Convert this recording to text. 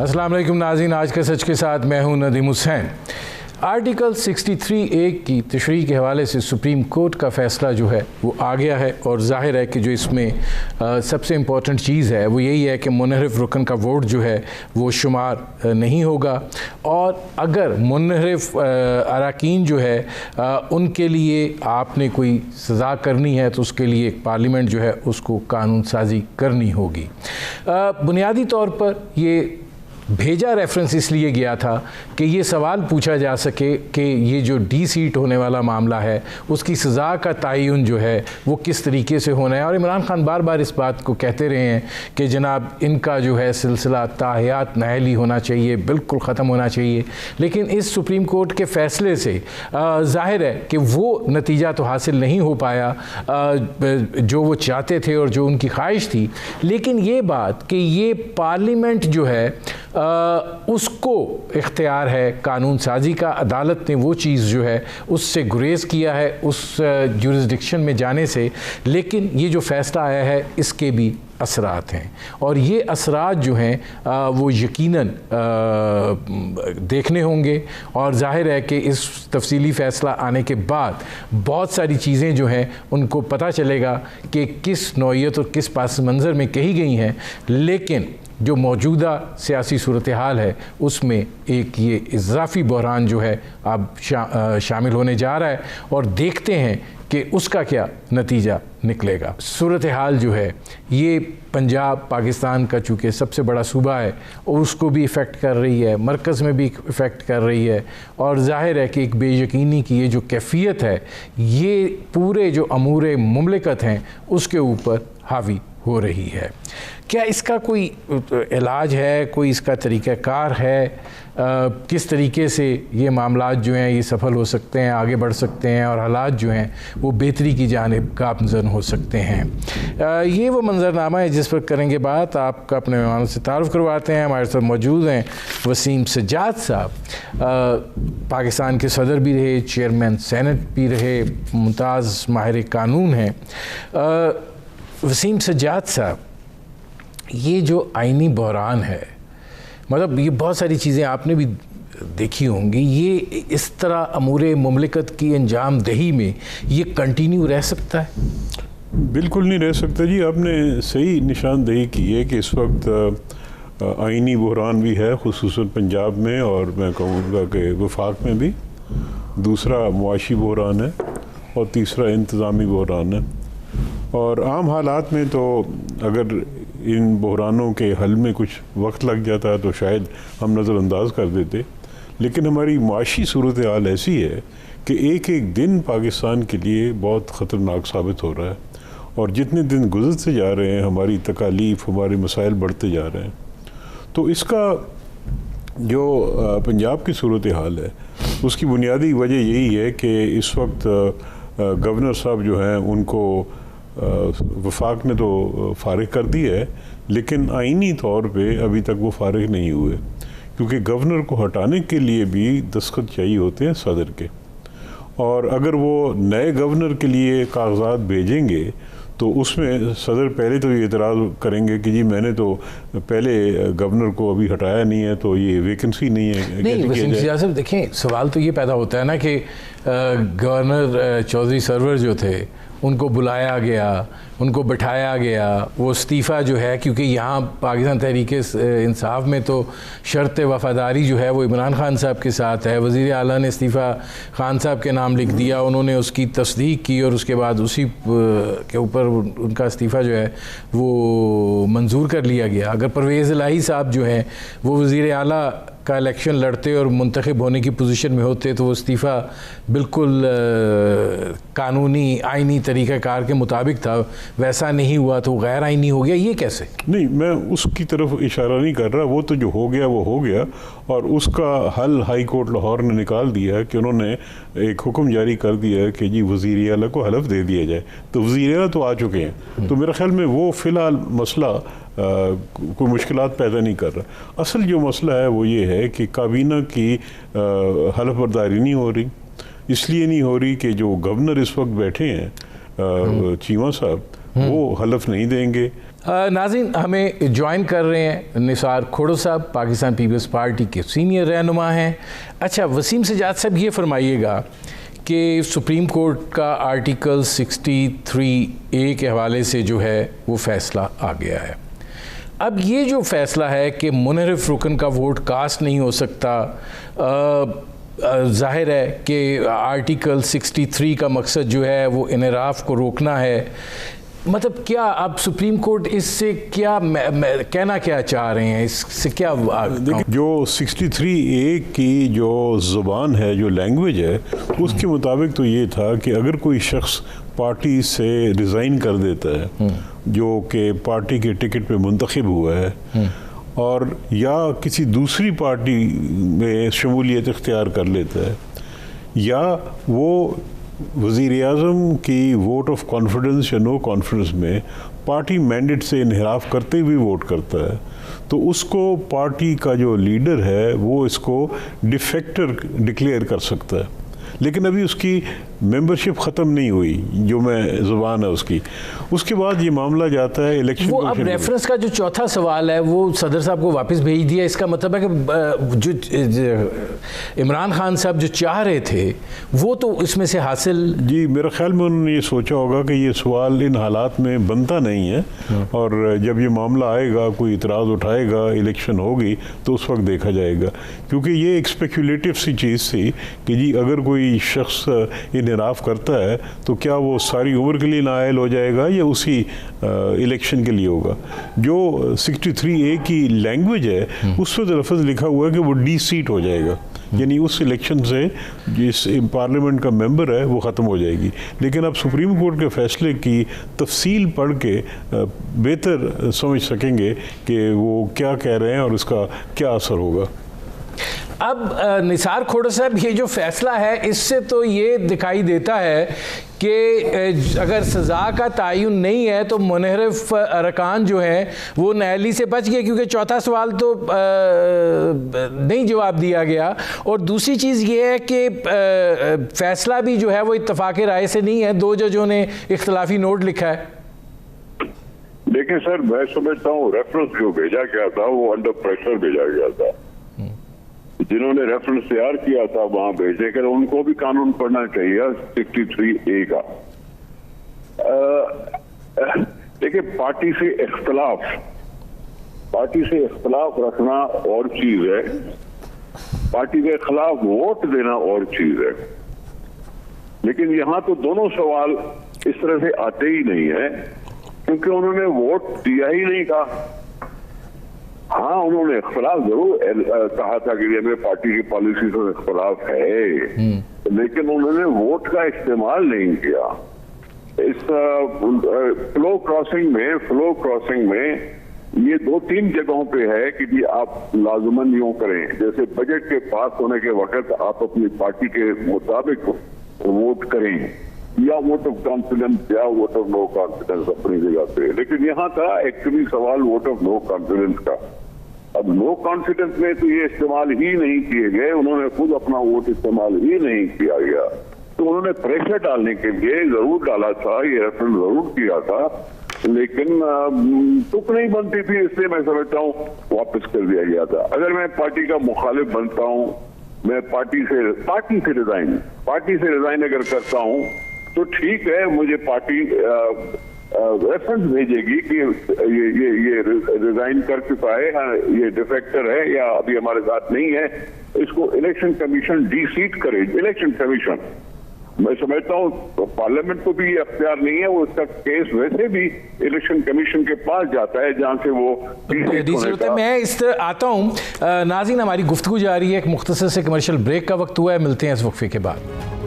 अस्सलाम वालेकुम नाज़रीन, आज के सच के साथ मैं हूं नदीम हुसैन। आर्टिकल 63A की तशरीह के हवाले से सुप्रीम कोर्ट का फ़ैसला जो है वो आ गया है और ज़ाहिर है कि जो इसमें सबसे इम्पॉर्टेंट चीज़ है वो यही है कि मुनहरिफ रुकन का वोट जो है वो शुमार नहीं होगा, और अगर मुनहरिफ अरकान जो है उनके लिए आपने कोई सज़ा करनी है तो उसके लिए पार्लियामेंट जो है उसको कानून साजी करनी होगी। बुनियादी तौर पर ये भेजा रेफरेंस इसलिए गया था कि ये सवाल पूछा जा सके कि ये जो डी सीट होने वाला मामला है उसकी सज़ा का तयन जो है वो किस तरीके से होना है। और इमरान खान बार बार इस बात को कहते रहे हैं कि जनाब इनका जो है सिलसिला ताहयात नहली होना चाहिए, बिल्कुल ख़त्म होना चाहिए। लेकिन इस सुप्रीम कोर्ट के फ़ैसले से ज़ाहिर है कि वो नतीजा तो हासिल नहीं हो पाया जो वो चाहते थे और जो उनकी ख्वाहिश थी। लेकिन ये बात कि ये पार्लियामेंट जो है उसको इख्तियार है कानून साजी का, अदालत ने वो चीज़ जो है उससे गुरेज किया है उस जुरिस्डिक्शन में जाने से। लेकिन ये जो फ़ैसला आया है इसके भी असरात हैं, और ये असरात जो हैं वो यकीनन देखने होंगे। और ज़ाहिर है कि इस तफसीली फ़ैसला आने के बाद बहुत सारी चीज़ें जो हैं उनको पता चलेगा कि किस नौइयत और किस पास मंज़र में कही गई हैं। लेकिन जो मौजूदा सियासी सूरत हाल है उसमें एक ये इज़ाफ़ी बहरान जो है अब शामिल होने जा रहा है, और देखते हैं कि उसका क्या नतीजा निकलेगा। सूरत हाल जो है ये पंजाब पाकिस्तान का चूँकि सबसे बड़ा सूबा है और उसको भी इफ़ेक्ट कर रही है, मरकज़ में भी इफ़ेक्ट कर रही है, और ज़ाहिर है कि एक बेयकीनी की ये जो कैफियत है ये पूरे जो अमूर मुमलिकत हैं उसके ऊपर हावी हो रही है। क्या इसका कोई इलाज है, कोई इसका तरीक़ाकार है? किस तरीके से ये मामलात जो हैं ये सफल हो सकते हैं, आगे बढ़ सकते हैं और हालात जो हैं वो बेहतरी की जानिब गामज़न हो सकते हैं? ये वो मंजरनामा है जिस पर करेंगे बात। आपका अपने मेहमानों से तारुफ़ करवाते हैं। हमारे साथ मौजूद हैं वसीम सज्जाद साहब, पाकिस्तान के सदर भी रहे, चेयरमैन सेनेट भी रहे, मुमताज़ माहिर कानून हैं। वसीम सज्जाद साहब, ये जो आइनी बहरान है, मतलब ये बहुत सारी चीज़ें आपने भी देखी होंगी, ये इस तरह अमूरे मुमलिकत की अंजाम दही में ये कंटिन्यू रह सकता है? बिल्कुल नहीं रह सकता जी। आपने सही निशानदेही की है कि इस वक्त आइनी बहरान भी है, खुसूसन पंजाब में, और मैं कहूँगा कि वफाक में भी। दूसरा मुआशी बहरान है और तीसरा इंतज़ामी बहरान है। और आम हालात में तो अगर इन बहरानों के हल में कुछ वक्त लग जाता तो शायद हम नज़रअंदाज कर देते। लेकिन हमारी माशी सूरत हाल ऐसी है कि एक एक दिन पाकिस्तान के लिए बहुत ख़तरनाक साबित हो रहा है, और जितने दिन गुज़रते जा रहे हैं हमारी तकालीफ, हमारे मसाइल बढ़ते जा रहे हैं। तो इसका जो पंजाब की सूरत हाल है उसकी बुनियादी वजह यही है कि इस वक्त गवर्नर साहब जो हैं उनको वफाक ने तो फ़ारिग कर दिया है, लेकिन आइनी तौर पे अभी तक वो फ़ारिग नहीं हुए, क्योंकि गवर्नर को हटाने के लिए भी दस्तखत चाहिए होते हैं सदर के। और अगर वो नए गवर्नर के लिए कागजात भेजेंगे तो उसमें सदर पहले तो ये एतराज़ करेंगे कि जी मैंने तो पहले गवर्नर को अभी हटाया नहीं है, तो ये वैकेंसी नहीं है। नहीं वसीम सज्जाद साहब, देखें सवाल तो ये पैदा होता है ना कि गवर्नर चौधरी सरवर जो थे उनको बुलाया गया, उनको बिठाया गया, वो इस्तीफ़ा जो है, क्योंकि यहाँ पाकिस्तान तहरीक इंसाफ में तो शर्त वफ़ादारी जो है वो इमरान खान साहब के साथ है। वज़ीर आला ने इस्तीफ़ा खान साहब के नाम लिख दिया, उन्होंने उसकी तस्दीक की और उसके बाद उसी के ऊपर उनका इस्तीफ़ा जो है वो मंजूर कर लिया गया। अगर परवेज़ इलाही साहब जो हैं वो वज़ीर आला का इलेक्शन लड़ते और मुंतखब होने की पोजीशन में होते तो वो इस्तीफ़ा बिल्कुल कानूनी आइनी तरीक़ाकार के मुताबिक था, वैसा नहीं हुआ तो गैर आइनी हो गया। ये कैसे? नहीं, मैं उसकी तरफ इशारा नहीं कर रहा। वो तो जो हो गया वो हो गया, और उसका हल हाई कोर्ट लाहौर ने निकाल दिया है कि उन्होंने एक हुक्म जारी कर दिया है कि जी वज़ीर आला को हलफ दे दिया जाए। तो वज़ीर आला तो आ चुके हैं, तो मेरे ख्याल में वो फ़िलहाल मसला कोई मुश्किलात पैदा नहीं कर रहा। असल जो मसला है वो ये है कि काबीना की हलफ बर्दारी नहीं हो रही। इसलिए नहीं हो रही कि जो गवर्नर इस वक्त बैठे हैं चीमा साहब, वो हलफ नहीं देंगे। नाज़रीन, हमें ज्वाइन कर रहे हैं निसार खोड़ो साहब, पाकिस्तान पीपल्स पार्टी के सीनियर रहनुमा हैं। अच्छा, वसीम सजाद साहब, ये फरमाइएगा कि सुप्रीम कोर्ट का आर्टिकल 63A के हवाले से जो है वो फ़ैसला आ गया है। अब ये जो फ़ैसला है कि मुनहरिफ रुकन का वोट कास्ट नहीं हो सकता, ज़ाहिर है कि आर्टिकल 63 का मकसद जो है वो इनराफ को रोकना है। मतलब क्या अब सुप्रीम कोर्ट इससे क्या कहना क्या चाह रहे हैं, इससे क्या? जो 63A की जो ज़ुबान है, जो लैंग्वेज है, उसके मुताबिक तो ये था कि अगर कोई शख्स पार्टी से रिज़ाइन कर देता है जो कि पार्टी के टिकट पे मुंतखब हुआ है और या किसी दूसरी पार्टी में शमूलियत इख्तियार कर लेता है, या वो वज़ीर आज़म की वोट ऑफ कॉन्फिडेंस या नो कॉन्फिडेंस में पार्टी मैंडेट से इन्हिराफ करते हुए वोट करता है, तो उसको पार्टी का जो लीडर है वो इसको डिफेक्टर डिक्लेयर कर सकता है। लेकिन अभी उसकी मेंबरशिप ख़त्म नहीं हुई, जो मैं ज़ुबान है उसकी। उसके बाद ये मामला जाता है इलेक्शन। वो अब रेफरेंस का जो चौथा सवाल है वो सदर साहब को वापस भेज दिया। इसका मतलब है कि जो इमरान खान साहब जो चाह रहे थे वो तो इसमें से हासिल। जी, मेरे ख्याल में उन्होंने ये सोचा होगा कि ये सवाल इन हालात में बनता नहीं है, और जब ये मामला आएगा, कोई इतराज़ उठाएगा, इलेक्शन होगी, तो उस वक्त देखा जाएगा। क्योंकि ये एक स्पेकुलेटिव सी चीज़ थी कि जी अगर कोई शख्स इन्हिराफ करता है तो क्या वो सारी उम्र के लिए नाअहल हो जाएगा या उसी इलेक्शन के लिए होगा। जो 63A की लैंग्वेज है उस पर लफ्ज़ लिखा हुआ है कि वो डी सीट हो जाएगा, यानी उस इलेक्शन से जिस पार्लियामेंट का मेंबर है वो ख़त्म हो जाएगी। लेकिन अब सुप्रीम कोर्ट के फैसले की तफसील पढ़ के बेहतर समझ सकेंगे कि वो क्या कह रहे हैं और उसका क्या असर होगा। अब निसार खोड़ो साहब, ये जो फ़ैसला है इससे तो ये दिखाई देता है कि अगर सज़ा का तयन नहीं है तो मुनहरिफ अरकान जो हैं वो नाअहली से बच गए, क्योंकि चौथा सवाल तो नहीं जवाब दिया गया। और दूसरी चीज़ ये है कि फ़ैसला भी जो है वो इत्तफ़ाक़ राय से नहीं है, दो जजों ने इख्तलाफी नोट लिखा है। देखिए सर, मैं समझता हूँ रेफरेंस जो भेजा गया था वो अंडर प्रेशर भेजा गया था। जिन्होंने रेफरेंस तैयार किया था वहां भेजने के, उनको भी कानून पढ़ना चाहिए 63A का। देखिए, पार्टी से इख्तलाफ रखना और चीज है, पार्टी के खिलाफ वोट देना और चीज है। लेकिन यहाँ तो दोनों सवाल इस तरह से आते ही नहीं है, क्योंकि उन्होंने वोट दिया ही नहीं था। हाँ, उन्होंने इख्तलाफ जरूर कहा था कि हमें पार्टी की पॉलिसी से इख्तलाफ है, लेकिन उन्होंने वोट का इस्तेमाल नहीं किया। इस फ्लो क्रॉसिंग में ये 2-3 जगहों पे है कि जी आप लाजमन यूं करें, जैसे बजट के पास होने के वक्त आप अपनी पार्टी के मुताबिक वोट करें, या वोट ऑफ कॉन्फिडेंस या वोट ऑफ नो कॉन्फिडेंस अपनी जगह पे। लेकिन यहाँ का एक्चुअली सवाल वोट ऑफ नो कॉन्फिडेंस का। अब नो कॉन्फिडेंस में तो ये इस्तेमाल ही नहीं किए गए, उन्होंने खुद अपना वोट इस्तेमाल ही नहीं किया गया। तो उन्होंने प्रेशर डालने के लिए जरूर डाला था, ये रेफरेंस जरूर किया था, लेकिन तुक नहीं बनती थी, इसलिए मैं समझता हूँ वापस कर दिया गया था। अगर मैं पार्टी का मुखालिफ बनता हूँ, मैं पार्टी से रिजाइन अगर करता हूँ तो ठीक है, मुझे पार्टी रेफरेंस भेजेगी कि ये रिजाइन कर चुका है, ये डिफेक्टर है या अभी हमारे साथ नहीं है, इसको इलेक्शन कमीशन डी सीट करे। इलेक्शन कमीशन, मैं समझता हूँ पार्लियामेंट को भी ये अख्तियार नहीं है, वो इसका केस वैसे भी इलेक्शन कमीशन के पास जाता है जहाँ से वो डी सीट। मैं इस तरह आता हूँ। नाज़रीन, हमारी गुफ्तगू जारी है, एक मुख्तसर से कमर्शियल ब्रेक का वक्त हुआ है, मिलते हैं इस वक्फे के बाद।